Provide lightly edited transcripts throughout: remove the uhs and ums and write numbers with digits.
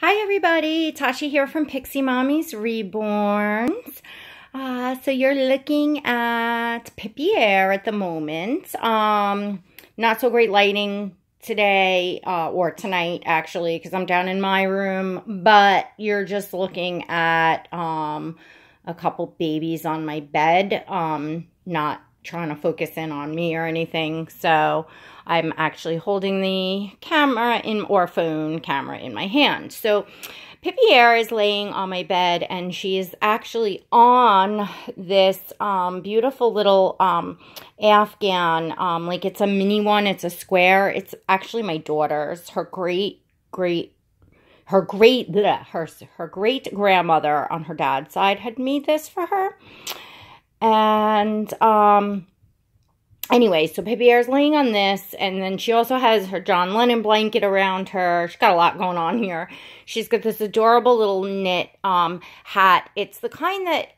Hi everybody, Tasha here from Lovesme Reborns. So you're looking at Pippi-Air at the moment. Not so great lighting today, or tonight actually, because I'm down in my room, but you're just looking at a couple babies on my bed, not trying to focus in on me or anything. So I'm actually holding the camera or phone camera in my hand. So Pippi-Air is laying on my bed, and she is actually on this beautiful little Afghan, like it's a mini one, it's a square. It's actually my daughter's. Her great grandmother on her dad's side had made this for her. And anyway, so Pippi-Air's laying on this, and then she also has her John Lennon blanket around her. She's got a lot going on here. She's got this adorable little knit hat. It's the kind that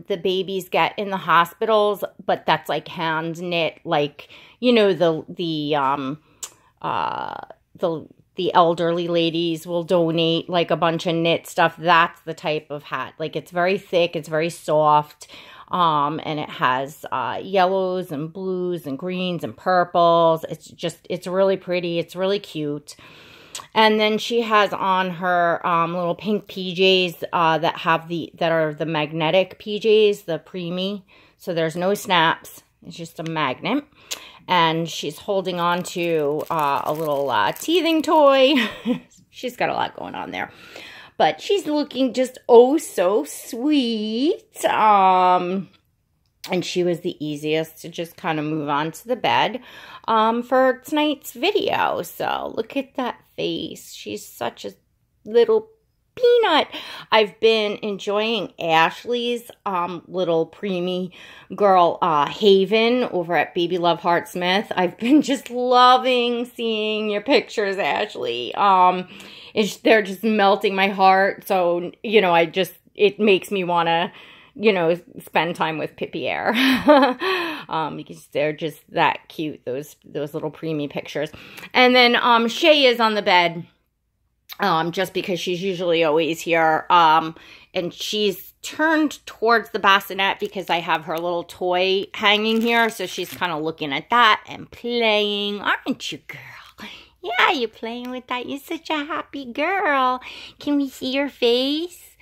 the babies get in the hospitals, but that's like hand knit, like, you know, the elderly ladies will donate like a bunch of knit stuff. That's the type of hat. Like, it's very thick, it's very soft. And it has yellows and blues and greens and purples. It's really pretty. It's really cute. And then she has on her little pink PJs that are the magnetic PJs, the preemie. So there's no snaps. It's just a magnet. And she's holding on to a little teething toy. She's got a lot going on there. But she's looking just oh so sweet. And she was the easiest to just kind of move on to the bed for tonight's video. So look at that face. She's such a little peanut. I've been enjoying Ashley's little preemie girl Haven over at Baby Love Heart Smith. I've been just loving seeing your pictures, Ashley. They're just melting my heart. So, you know, it makes me want to, you know, spend time with Pippi-Air. Because they're just that cute, those little preemie pictures. And then Shay is on the bed, just because she's usually always here. And she's turned towards the bassinet because I have her little toy hanging here. So she's kind of looking at that and playing. Aren't you, girl? Yeah, you're playing with that. You're such a happy girl. Can we see your face?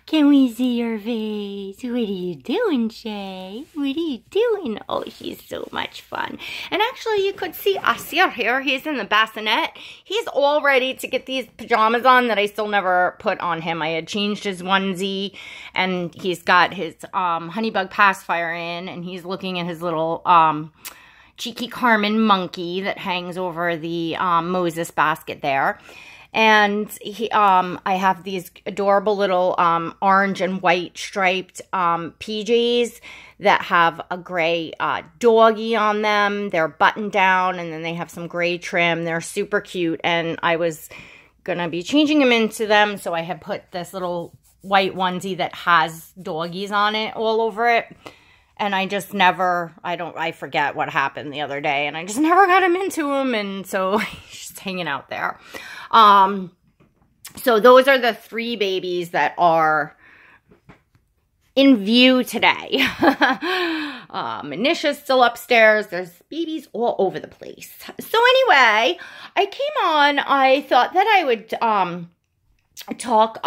Can we see your face? What are you doing, Shay? What are you doing? Oh, she's so much fun. And actually, you could see Asir here. He's in the bassinet. He's all ready to get these pajamas on that I still never put on him. I had changed his onesie, and he's got his Honeybug pacifier in, and he's looking at his little cheeky Carmen monkey that hangs over the Moses basket there. And I have these adorable little orange and white striped PJs that have a gray doggy on them. They're buttoned down, and then they have some gray trim. They're super cute, and I was going to be changing them into them, so I had put this little white onesie that has doggies on it all over it. And I just never, I forget what happened the other day, and I just never got him into him, and so he's just hanging out there. So those are the 3 babies that are in view today. Manisha's still upstairs. There's babies all over the place. So anyway, I came on, I thought that I would, talk,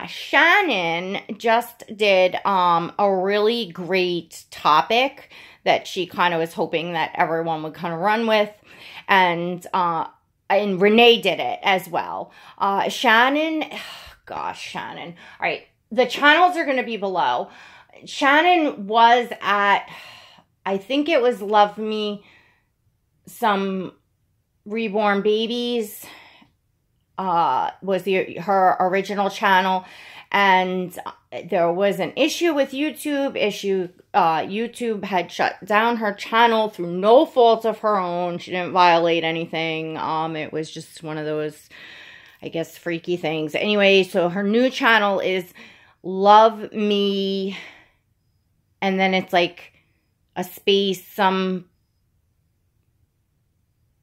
Shannon just did a really great topic that she kind of was hoping that everyone would kind of run with, and Renee did it as well. Shannon, gosh, Shannon. All right, the channels are going to be below. Shannon was at, I think it was Lovesme, some Reborn Babies. Was her original channel, and there was an issue with YouTube. YouTube had shut down her channel through no fault of her own. She didn't violate anything. It was just one of those, I guess, freaky things. Anyway, so her new channel is Love Me, and then it's like a space, some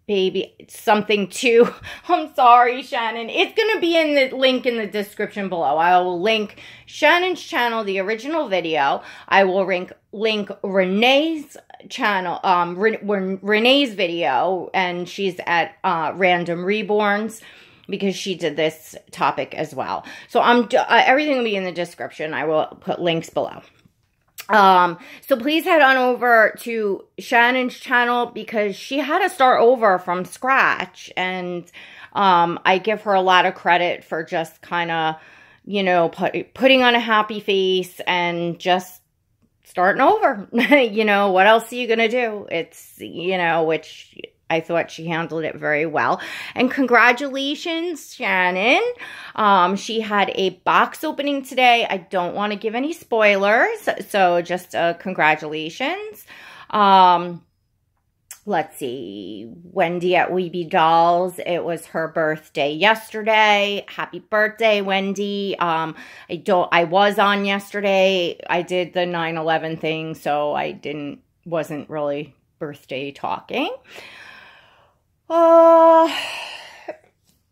baby something too. I'm sorry, Shannon. It's going to be in the link in the description below. I will link Shannon's channel, the original video. I will link Renee's channel, Renee's video, and she's at Raendom Reborns, because she did this topic as well. So everything will be in the description. I will put links below. So please head on over to Shannon's channel, because she had to start over from scratch, and I give her a lot of credit for just kind of, you know, putting on a happy face and just starting over. You know, what else are you gonna do? It's, you know, which I thought she handled it very well. And congratulations, Shannon. She had a box opening today. I don't want to give any spoilers, so just congratulations. Let's see. Wendy at Weeby Dolls. It was her birthday yesterday. Happy birthday, Wendy. I was on yesterday. I did the 9/11 thing, so I wasn't really birthday talking.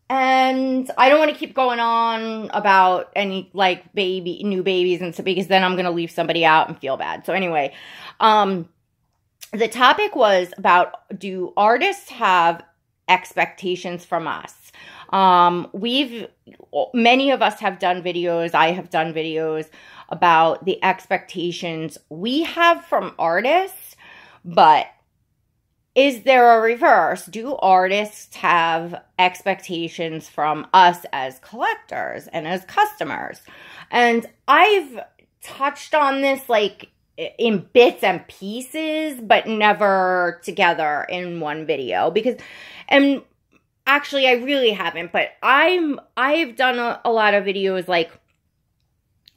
And I don't want to keep going on about any, like, new babies and stuff, because then I'm going to leave somebody out and feel bad. So anyway, the topic was about, do artists have expectations from us? Many of us have done videos, I have done videos about the expectations we have from artists, but is there a reverse? Do artists have expectations from us as collectors and as customers? And I've touched on this, like, in bits and pieces, but never together in one video, because, and actually I really haven't, but I've done a lot of videos, like,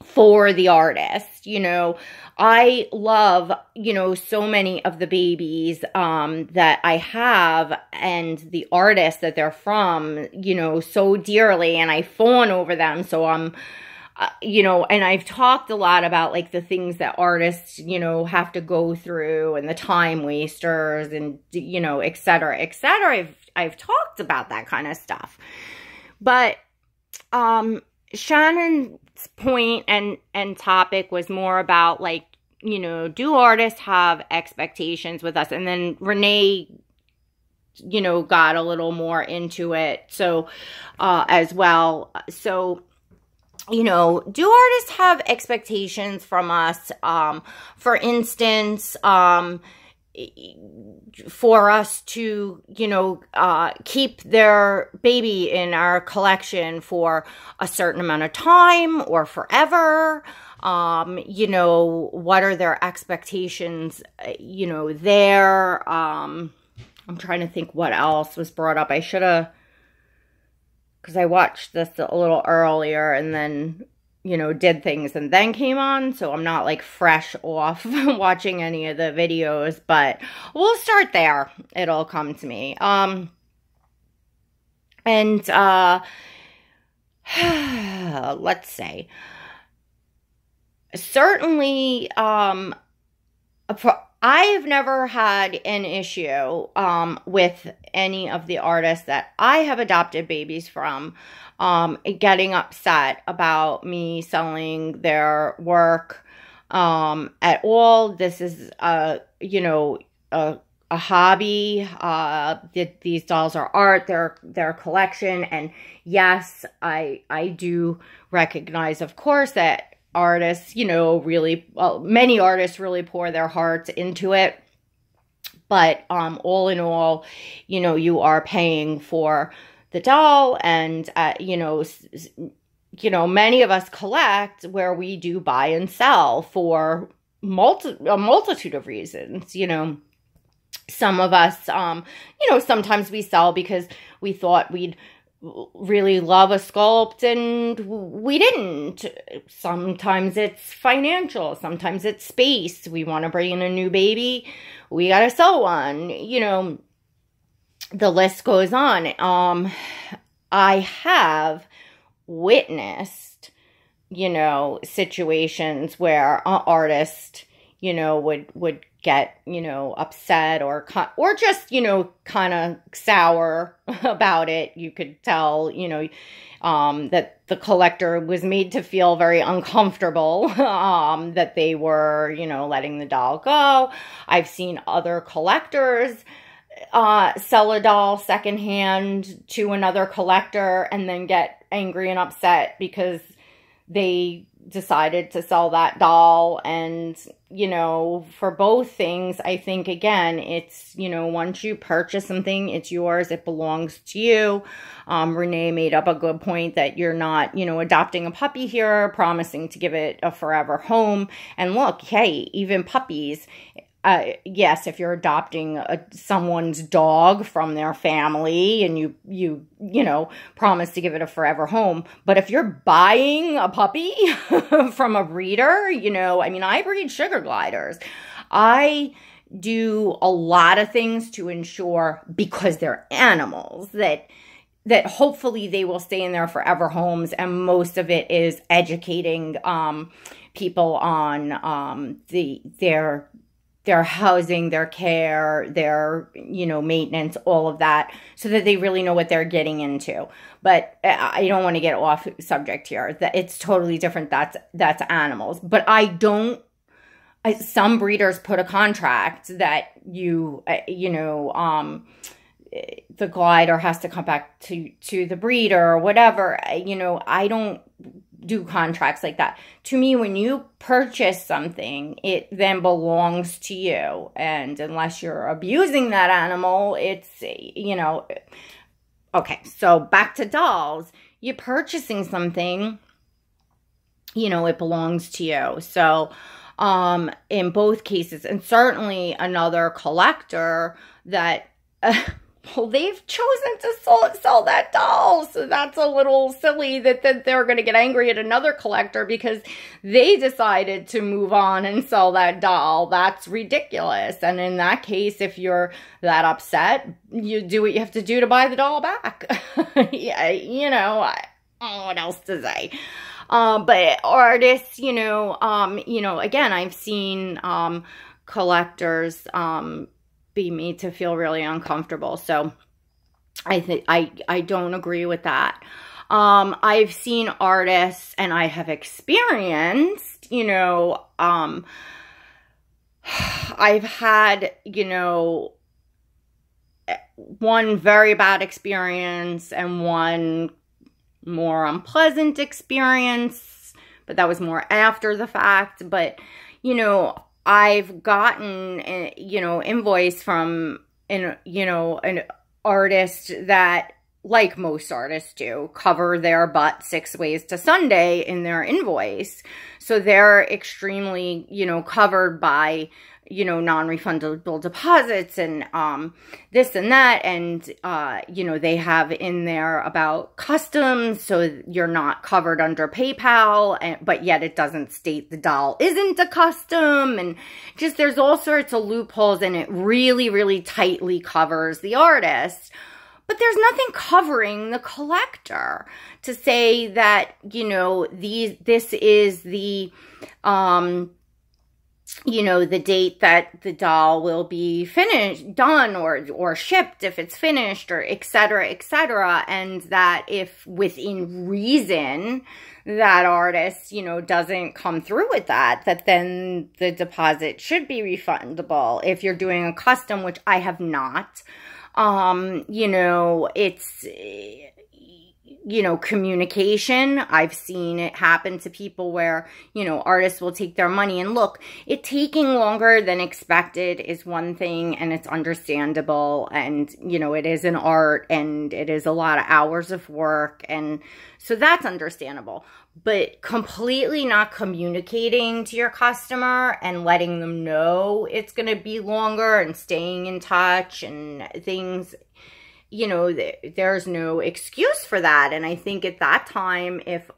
for the artist. You know, I love, you know, so many of the babies that I have, and the artists that they're from, you know, so dearly, and I fawn over them. So I'm, you know, and I've talked a lot about, like, the things that artists, you know, have to go through, and the time wasters, and, you know, et cetera, et cetera. I've talked about that kind of stuff. But Shannon's point and topic was more about, like, you know, do artists have expectations with us? And then Renee, you know, got a little more into it, so as well. So, you know, do artists have expectations from us? For instance, for us to, you know, keep their baby in our collection for a certain amount of time or forever. You know, what are their expectations, you know, there? I'm trying to think what else was brought up. I should have, because I watched this a little earlier and then, you know, did things and then came on, so I'm not, like, fresh off watching any of the videos, but we'll start there. It'll come to me. Let's say, certainly, I've never had an issue with any of the artists that I have adopted babies from getting upset about me selling their work at all. This is, you know, a hobby. These dolls are art, they're collection, and yes, I do recognize, of course, that artists, you know, really, well, many artists really pour their hearts into it. But all in all, you know, you are paying for the doll, and you know, many of us collect where we do buy and sell for a multitude of reasons. You know, some of us, you know, sometimes we sell because we thought we'd really love a sculpt and we didn't. Sometimes it's financial, sometimes it's space. We want to bring in a new baby, we gotta sell one. You know, the list goes on. I have witnessed, you know, situations where an artist, you know, would get, you know, upset or just, you know, kind of sour about it. You could tell, you know, that the collector was made to feel very uncomfortable, that they were, you know, letting the doll go. I've seen other collectors sell a doll secondhand to another collector and then get angry and upset because they decided to sell that doll. And, you know, for both things, I think, again, it's, you know, once you purchase something, it's yours, it belongs to you. Renee made up a good point that you're not, you know, adopting a puppy here, promising to give it a forever home. And look, hey, even puppies, yes, if you're adopting someone's dog from their family and you know, promise to give it a forever home. But if you're buying a puppy from a breeder, you know, I mean, I breed sugar gliders. I do a lot of things to ensure, because they're animals, that hopefully they will stay in their forever homes. And most of it is educating people on their housing, their care, their, you know, maintenance, all of that, so that they really know what they're getting into. But I don't want to get off subject here. That it's totally different. That's animals. But some breeders put a contract that you know, the glider has to come back to the breeder or whatever. You know, I don't do contracts like that. To me, when you purchase something, it then belongs to you. And unless you're abusing that animal, it's, you know, okay. So back to dolls, you're purchasing something, you know, it belongs to you. So, in both cases, and certainly another collector that, well, they've chosen to sell that doll. So that's a little silly that they're going to get angry at another collector because they decided to move on and sell that doll. That's ridiculous. And in that case, if you're that upset, you do what you have to do to buy the doll back. Yeah, you know, I don't know what else to say. But artists, you know, again, I've seen collectors be made to feel really uncomfortable. So I think I don't agree with that. I've seen artists, and I have experienced, you know, I've had, you know, one very bad experience and one more unpleasant experience, but that was more after the fact. But, you know, I've gotten, you know, invoice from, you know, an artist that, like most artists do, cover their butt 6 ways to Sunday in their invoice. So they're extremely, you know, covered by, you know, non-refundable deposits and this and that. And, you know, they have in there about customs, so you're not covered under PayPal, but yet it doesn't state the doll isn't a custom. And just there's all sorts of loopholes, and it really, really tightly covers the artist. But there's nothing covering the collector to say that, you know, this is the, you know, the date that the doll will be finished, done, or shipped if it's finished, or et cetera, and that if within reason that artist, you know, doesn't come through with that then the deposit should be refundable. If you're doing a custom, which I have not, you know, it's, you know, communication. I've seen it happen to people where, you know, artists will take their money, and look, it taking longer than expected is one thing, and it's understandable, and, you know, it is an art, and it is a lot of hours of work, and so that's understandable. But completely not communicating to your customer and letting them know it's going to be longer and staying in touch and things, you know, there's no excuse for that. And I think at that time, if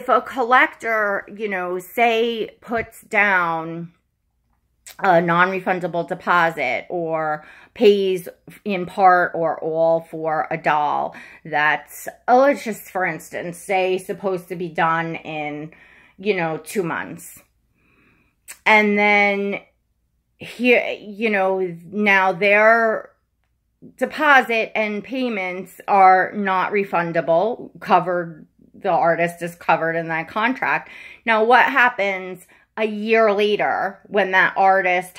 a collector, you know, say puts down a non-refundable deposit or pays in part or all for a doll that's, let's just, for instance, say supposed to be done in, you know, 2 months. And then here, you know, now their deposit and payments are not refundable. The artist is covered in that contract. Now, what happens a year later when that artist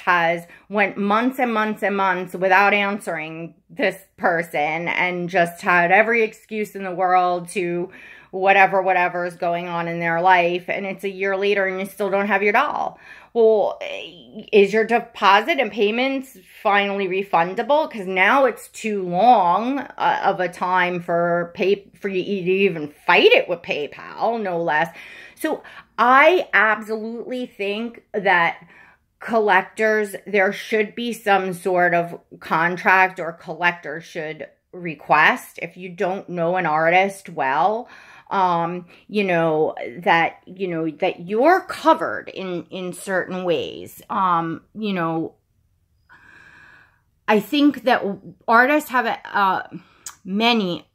went months and months and months without answering this person and just had every excuse in the world to whatever is going on in their life, and it's a year later and you still don't have your doll? Well, is your deposit and payments finally refundable? Because now it's too long of a time for you to even fight it with PayPal, no less. So I absolutely think that collectors, there should be some sort of contract, or collector should request, if you don't know an artist well, you know, that you're covered in certain ways. You know, I think that artists have many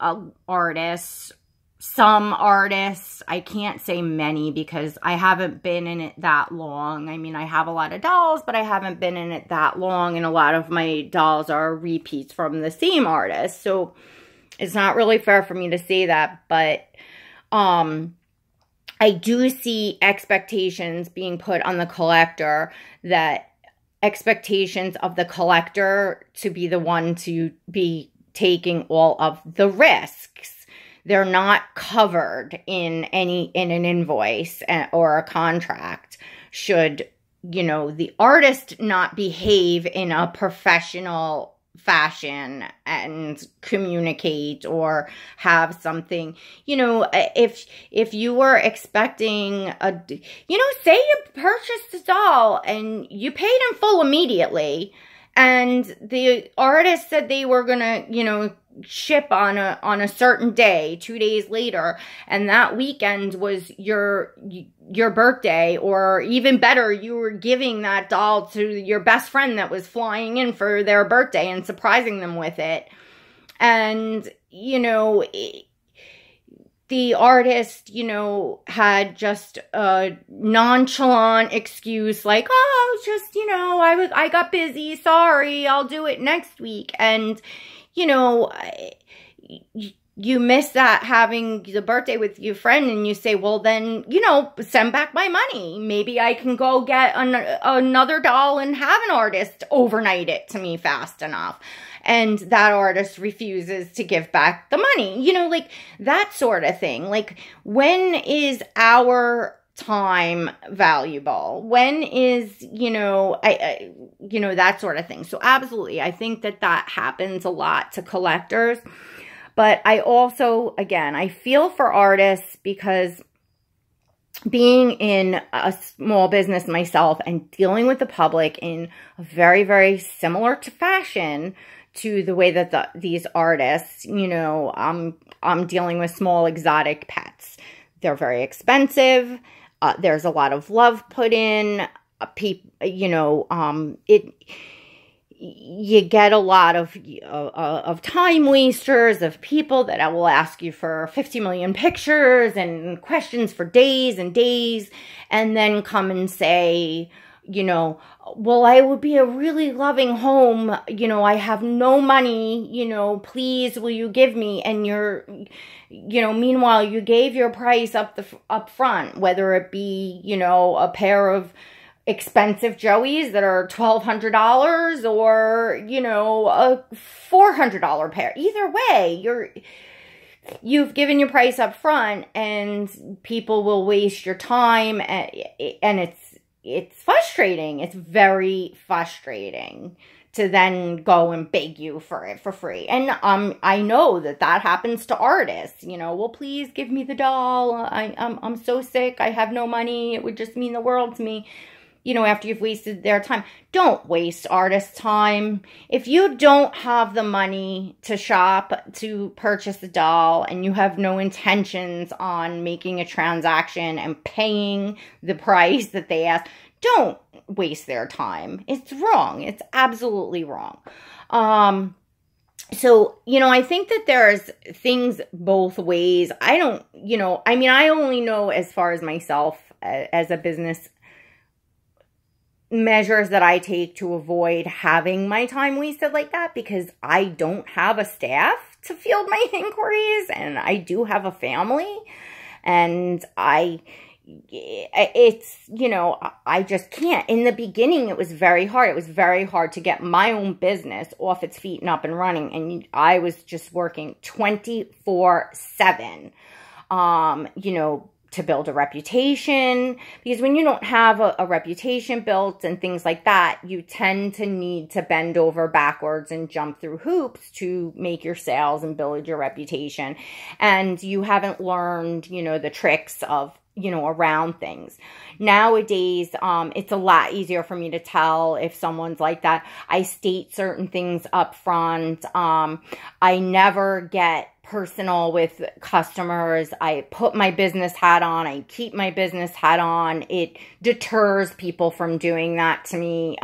artists, some artists, I can't say many because I haven't been in it that long. I mean, I have a lot of dolls, but I haven't been in it that long, and a lot of my dolls are repeats from the same artist. So it's not really fair for me to say that, but I do see expectations being put on the collector, that expectations of the collector to be the one to be taking all of the risks. They're not covered in an invoice or a contract. Should, you know, the artist not behave in a professional fashion and communicate or have something, you know, if you were expecting say you purchased a doll and you paid in full immediately, and the artist said they were gonna, you know, ship on a certain day, 2 days later, and that weekend was your birthday, or even better, you were giving that doll to your best friend that was flying in for their birthday and surprising them with it, and, you know, the artist, you know, had just a nonchalant excuse like, oh, just, you know, I got busy, sorry, I'll do it next week. And, you know, you miss that, having the birthday with your friend, and you say, well, then, you know, send back my money. Maybe I can go get another doll and have an artist overnight it to me fast enough. And that artist refuses to give back the money. You know, like that sort of thing. Like, when is our time valuable? When is, you know, you know, that sort of thing. So absolutely, I think that happens a lot to collectors. But I also, again, I feel for artists, because being in a small business myself and dealing with the public in a very, very similar to fashion to the way that these artists, you know, I'm dealing with small exotic pets. They're very expensive. There's a lot of love put in. You know, you get a lot of time wasters, of people that will ask you for 50 million pictures and questions for days and days, and then come and say, you know, well, I would be a really loving home, you know, I have no money, you know, please, will you give me? And you know, meanwhile, you gave your price up front, whether it be, you know, a pair of expensive Joeys that are $1,200, or, you know, a $400 pair. Either way, you've given your price up front, and people will waste your time, and it's frustrating. It's very frustrating to then go and beg you for it for free. And I know that happens to artists. You know, well, please give me the doll. I'm so sick. I have no money. It would just mean the world to me. You know, after you've wasted their time. Don't waste artists' time. If you don't have the money to shop, to purchase a doll, and you have no intentions on making a transaction and paying the price that they ask, don't waste their time. It's wrong. It's absolutely wrong. So, you know, I think that there's things both ways. I don't, you know, I mean, I only know as far as myself as a business measures that I take to avoid having my time wasted like that, because I don't have a staff to field my inquiries, and I do have a family, and it's, you know, I just can't. In the beginning, it was very hard. It was very hard to get my own business off its feet and up and running, and I was just working 24/7, you know, to build a reputation, because when you don't have a reputation built and things like that, you tend to need to bend over backwards and jump through hoops to make your sales and build your reputation. And you haven't learned, you know, the tricks of, you know, around things. Nowadays, it's a lot easier for me to tell if someone's like that. I state certain things up front. I never get personal with customers. I put my business hat on. I keep my business hat on. It deters people from doing that to me.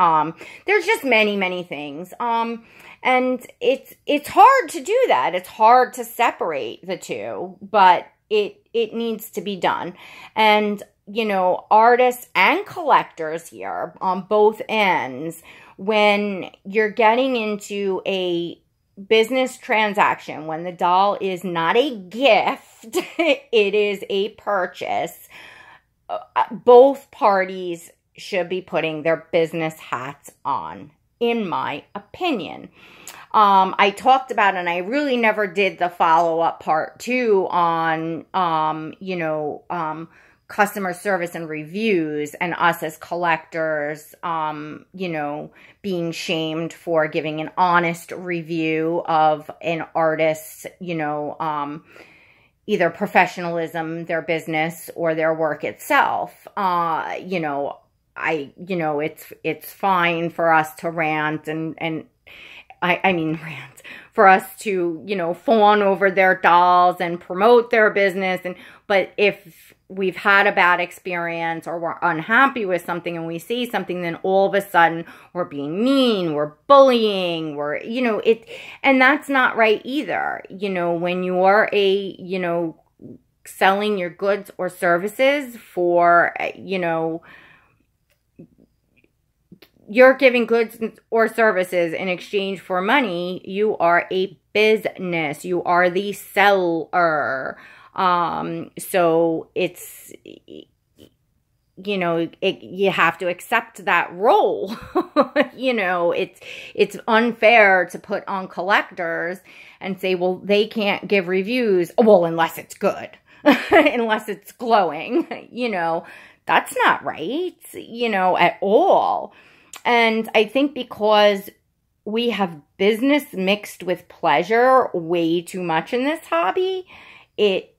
There's just many, many things. And it's hard to do that. It's hard to separate the two, but it needs to be done. And, you know, artists and collectors here on both ends, when you're getting into a business transaction, when the doll is not a gift, it is a purchase, both parties should be putting their business hats on, in my opinion. I talked about, and I really never did the follow-up part too on, you know, customer service and reviews, and us as collectors, you know, being shamed for giving an honest review of an artist's, you know, either professionalism, their business, or their work itself. You know, you know, it's fine for us to rant and I mean, rant, for us to, you know, fawn over their dolls and promote their business. But if we've had a bad experience or we're unhappy with something and we see something, then all of a sudden we're being mean, we're bullying, we're, you know, and that's not right either. You know, when you are you know, selling your goods or services for, you know, you're giving goods or services in exchange for money, you are a business. You are the seller. So it's, you know, you have to accept that role. You know, it's unfair to put on collectors and say, well, they can't give reviews. Well, unless it's good, unless it's glowing, you know, that's not right, you know, at all. And I think because we have business mixed with pleasure way too much in this hobby, it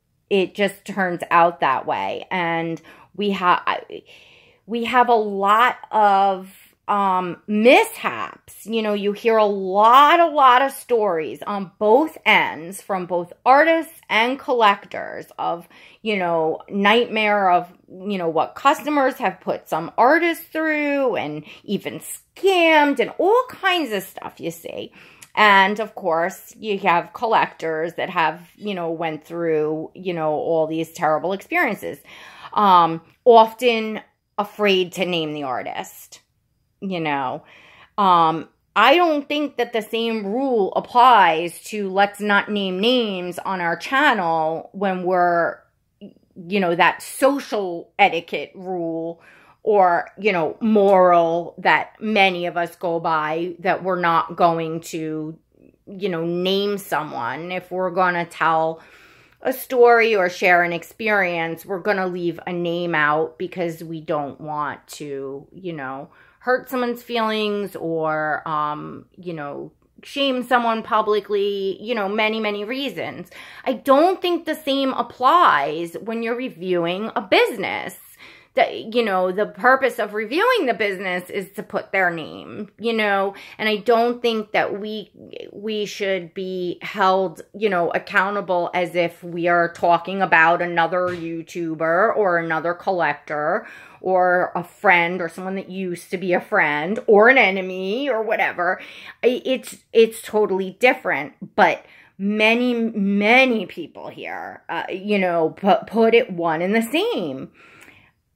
just turns out that way. And we have a lot of mishaps. You know, you hear a lot of stories on both ends from both artists and collectors of, you know, nightmare of, you know, what customers have put some artists through, and even scammed, and all kinds of stuff you see. And of course, you have collectors that have, you know, went through, you know, all these terrible experiences, often afraid to name the artist. You know, I don't think that the same rule applies to let's not name names on our channel when we're, you know, that social etiquette rule, or, you know, moral that many of us go by, that we're not going to, you know, name someone. If we're going to tell a story or share an experience, we're going to leave a name out because we don't want to, you know, hurt someone's feelings, or, you know, shame someone publicly, you know, many reasons. I don't think the same applies when you're reviewing a business. That, you know, the purpose of reviewing the business is to put their name, you know, and I don't think that we should be held, you know, accountable as if we are talking about another YouTuber or another collector or a friend or someone that used to be a friend or an enemy or whatever. It's totally different, but many people here, you know, put it one and the same.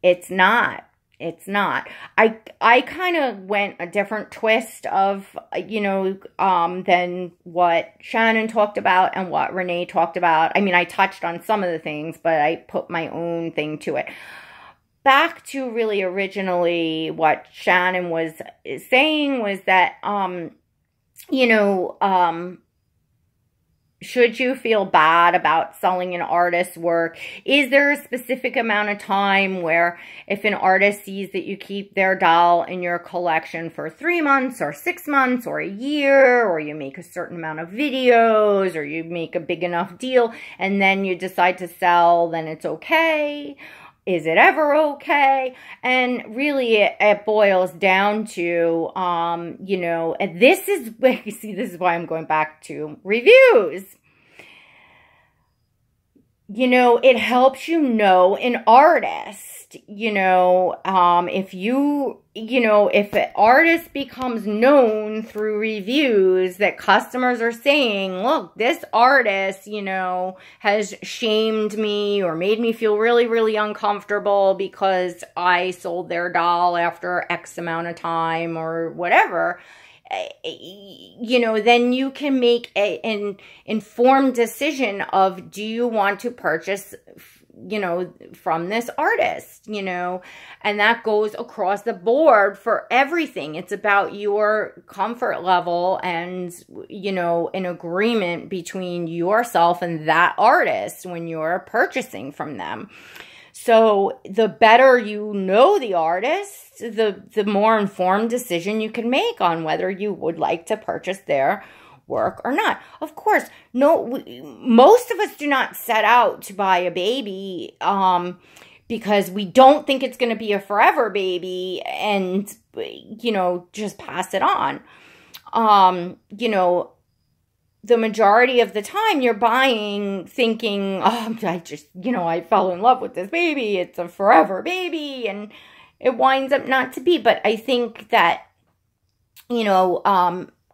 It's not. It's not. I kind of went a different twist of, than what Shannon talked about and what Renee talked about. I mean, I touched on some of the things, but I put my own thing to it. Back to really originally what Shannon was saying was that, should you feel bad about selling an artist's work? Is there a specific amount of time where if an artist sees that you keep their doll in your collection for 3 months or 6 months or a year, or you make a certain amount of videos, or you make a big enough deal and then you decide to sell, then it's okay? Is it ever okay? And really it boils down to, and this is why I'm going back to reviews. It helps an artist, if an artist becomes known through reviews that customers are saying, look, this artist, has shamed me or made me feel really, really uncomfortable because I sold their doll after X amount of time or whatever, then you can make an informed decision of, do you want to purchase, from this artist, and that goes across the board for everything. It's about your comfort level and, an agreement between yourself and that artist when you're purchasing from them. So the better you know the artist, the more informed decision you can make on whether you would like to purchase their work or not. Of course, most of us do not set out to buy a baby because we don't think it's going to be a forever baby and, just pass it on. The majority of the time you're buying thinking, oh, I fell in love with this baby. It's a forever baby. And it winds up not to be. But I think that,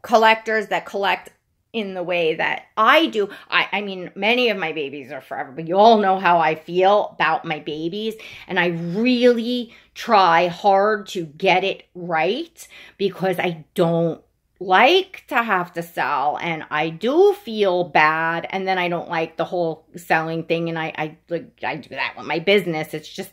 collectors that collect in the way that I do, I mean, many of my babies are forever, but you all know how I feel about my babies. And I really try hard to get it right because I don't like to have to sell, and I do feel bad, and then I don't like the whole selling thing, and I do that with my business. It's just,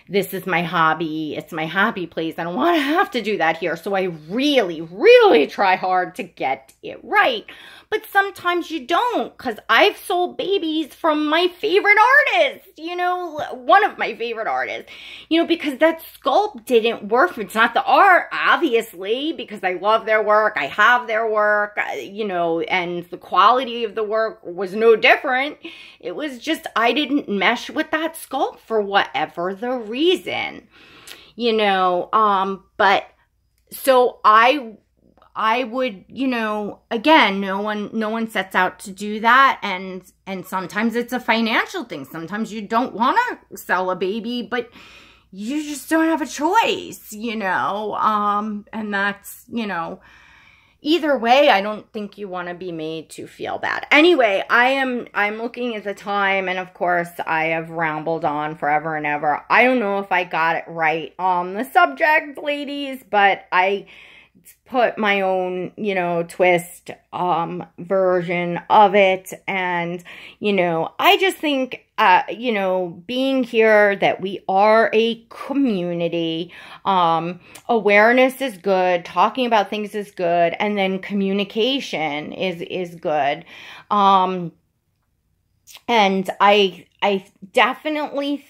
this is my hobby. It's my happy place. I don't want to have to do that here. So I really, really try hard to get it right. But sometimes you don't, because I've sold babies from my favorite artist, one of my favorite artists, because that sculpt didn't work. It's not the art, obviously, because I love their work. I have their work, and the quality of the work was no different. It was just, I didn't mesh with that sculpt for whatever the reason, but so I would, again, no one sets out to do that. And sometimes it's a financial thing. Sometimes you don't want to sell a baby, but you just don't have a choice, and that's, either way, I don't think you want to be made to feel bad. Anyway, I'm looking at the time, and of course, I have rambled on forever and ever. I don't know if I got it right on the subject, ladies, but I put my own, twist, version of it. And, I just think, being here that we are a community, awareness is good, talking about things is good, and then communication is good. And I definitely,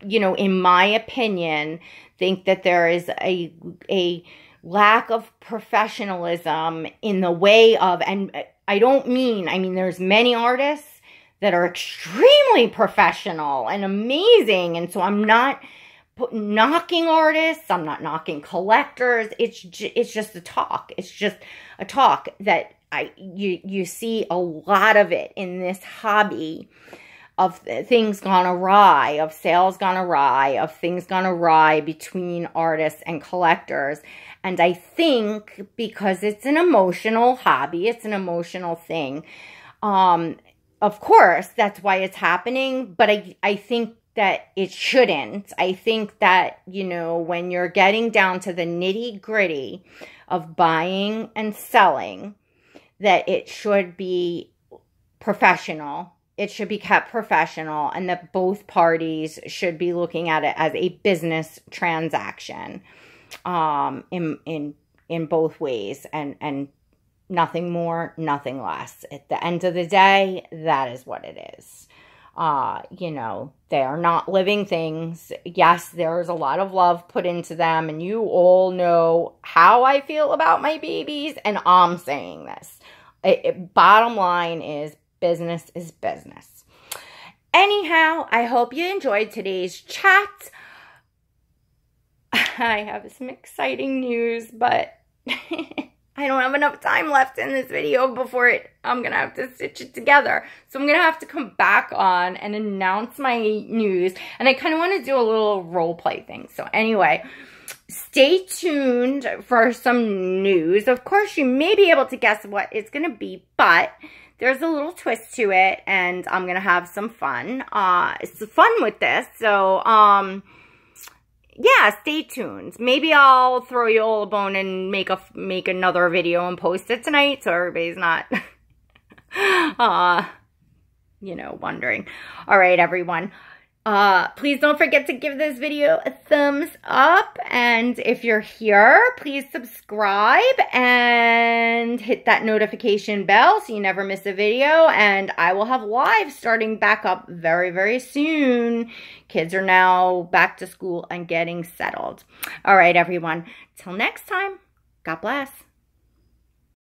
in my opinion, think that there is a lack of professionalism in the way of, and I mean, there's many artists that are extremely professional and amazing. And so I'm not knocking artists. I'm not knocking collectors. It's just a talk. It's just a talk that you see a lot of it in this hobby of things gone awry, of sales gone awry, of things gone awry between artists and collectors. And I think because it's an emotional hobby, it's an emotional thing. Of course, that's why it's happening. But I think that it shouldn't. I think that, you know, when you're getting down to the nitty gritty of buying and selling, that it should be professional. It should be kept professional, and that both parties should be looking at it as a business transaction, in both ways, and nothing more, nothing less. At the end of the day, that is what it is. You know, they are not living things. Yes, there's a lot of love put into them, and you all know how I feel about my babies, and I'm saying this. Bottom line is business is business. Anyhow, I hope you enjoyed today's chat. I have some exciting news, but I don't have enough time left in this video before I'm going to have to stitch it together. So I'm going to have to come back on and announce my news. And I kind of want to do a little role play thing. So anyway, stay tuned for some news. Of course, you may be able to guess what it's going to be, but there's a little twist to it, and I'm going to have some fun. It's fun with this. So, yeah, stay tuned. Maybe I'll throw you all a bone and make another video and post it tonight, so everybody's not, you know, wondering. All right, everyone. Please don't forget to give this video a thumbs up, and if you're here, please subscribe and hit that notification bell so you never miss a video. And I will have live starting back up very, very soon. Kids are now back to school and getting settled. All right, everyone. Till next time, God bless.